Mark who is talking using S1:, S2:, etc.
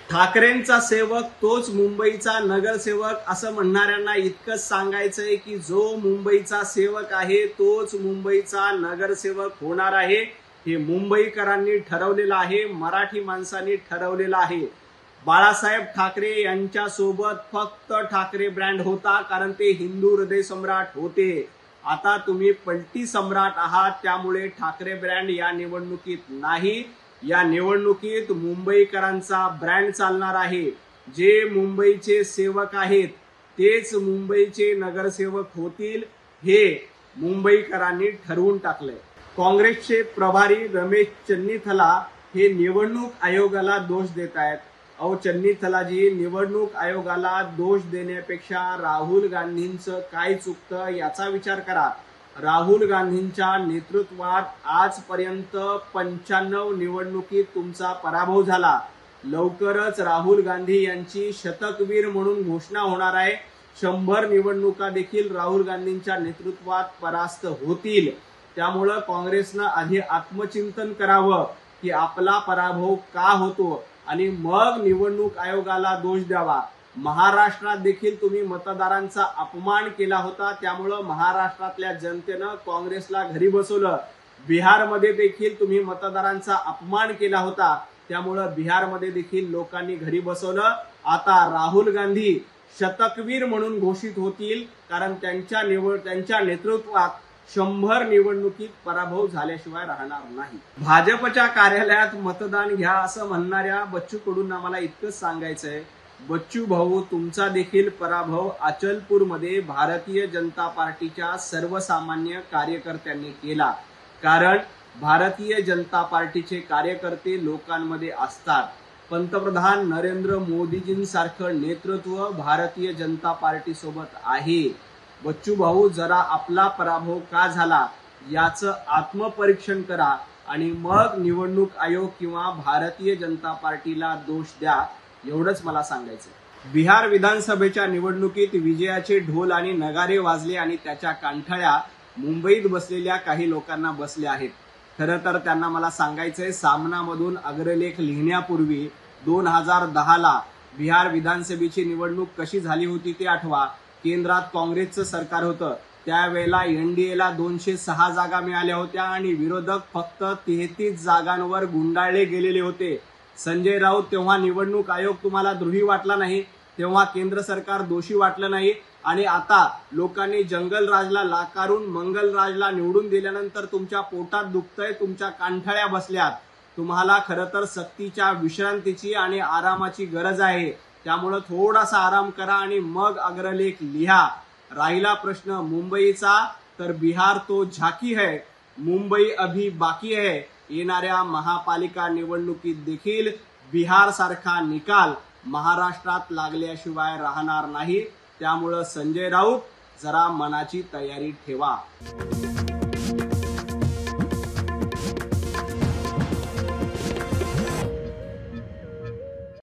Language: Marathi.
S1: ठाकरेंचा सेवक तोच मुंबईचा नगरसेवक असं म्हणणाऱ्यांना इतकंच सांगायचंय की जो मुंबईचा सेवक आहे तोच मुंबईचा नगरसेवक होणार आहे। हे मुंबईकरांनी ठरवलेलं आहे, मराठी माणसांनी ठरवलेलं आहे। बाळासाहेब ठाकरे यांच्या सोबत फक्त ठाकरे ब्रँड होता, कारण ते हिंदू हृदय सम्राट होते। आता तुम्ही पलटी सम्राट आहात, त्यामुळे ठाकरे ब्रँड या निवडणुकीत नाही। या निवडणुकीत मुंबईकरांचा ब्रँड चालणार आहे। जे मुंबईचे सेवक आहेत तेच मुंबईचे नगरसेवक होतील, हे मुंबईकरांनी ठरवून टाकलंय। काँग्रेसचे प्रभारी रमेश चन्नीथला हे निवडणूक आयोगाला दोष देत आहेत। अहो चन्नीथलाजी, निवडणूक आयोगाला दोष देण्यापेक्षा राहुल गांधींचं काय चुकतं याचा विचार करा। राहुल गांधींच्या नेतृत्वात आजपर्यंत 95 निवडणुकीत तुमचा पराभव झाला। लवकरच राहुल गांधी यांची शतकवीर म्हणून घोषणा होणार आहे। 100 निवडणुका देखील राहुल गांधींच्या नेतृत्वात परास्त होतील। त्यामुळे काँग्रेसनं आधी आत्मचिंतन करावं की आपला पराभव का होतो आणि मग निवडणूक आयोगाला दोष द्यावा। महाराष्ट्रात देखील तुम्ही मतदारांचा अपमान केला होता, त्यामुळे महाराष्ट्रातल्या जनतेनं काँग्रेसला घरी बसवलं। बिहारमध्ये देखील तुम्ही मतदारांचा अपमान केला होता, त्यामुळे बिहारमध्ये देखील लोकांनी घरी बसवलं। आता राहुल गांधी शतकवीर म्हणून घोषित होतील, कारण त्यांच्या नेतृत्वात 100 निवडणुकीत पराभव झाल्याशिवाय राहणार नाही। भाजपच्या कार्यालयात मतदान घ्या असं म्हणणाऱ्या बच्चू कडूंना मला इतकंच सांगायचंय, बच्चू भाऊ, तुमचा देखील पराभव अचलपूरमध्ये भारतीय जनता पार्टीच्या सर्वसामान्य कार्यकर्त्यांनी केला। कारण भारतीय जनता पार्टीचे कार्यकर्ते लोकांमध्ये असतात। पंतप्रधान नरेंद्र मोदीजींसारखं नेतृत्व भारतीय जनता पार्टी सोबत आहे। बच्चू भाऊ, जरा आपला पराभव का झाला याचं आत्मपरीक्षण करा आणि मग निवडणूक आयोग किंवा भारतीय जनता पार्टीला दोष द्या, एवढंच मला सांगायचं। बिहार विधानसभेच्या निवडणुकीत विजयाचे ढोल आणि नगारे वाजले आणि त्याच्या कांठळ्या मुंबईत बसलेल्या काही लोकांना बसल्या आहेत। खरं तर त्यांना मला सांगायचंय, सामनामधून अग्रलेख लिहिण्यापूर्वी 2010ला बिहार विधानसभेची निवडणूक कशी झाली होती ते आठवा। केंद्रात काँग्रेसचं सरकार होतं, त्यावेळेला एनडीएला 206 जागा मिळाल्या होत्या आणि विरोधक फक्त 33 जागांवर गुंडाळले गेलेले होते। संजय राऊत, तेव्हा निवडणूक आयोग तुम्हाला द्रोही वाटला नाही, तेव्हा केंद्र सरकार दोषी वाटलं नाही, आणि आता लोकांनी जंगलराजला लाकारून मंगलराजला निवडून दिल्यानंतर तुमच्या पोटात दुखतंय, तुमच्या कांठळ्या बसल्यात। तुम्हाला खरं तर सक्तीच्या विश्रांतीची आणि आरामाची गरज आहे, त्यामुळे थोडासा आराम करा आणि मग अग्रलेख लिहा। राहिला प्रश्न मुंबईचा, तर बिहार तो झाकी है, मुंबई अभी बाकी है। येणाऱ्या महापालिका निवडणुकीत देखील बिहार सारखा निकाल महाराष्ट्रात लागल्याशिवाय राहणार नाही। त्यामुळे संजय राऊत, जरा मनाची तयारी ठेवा।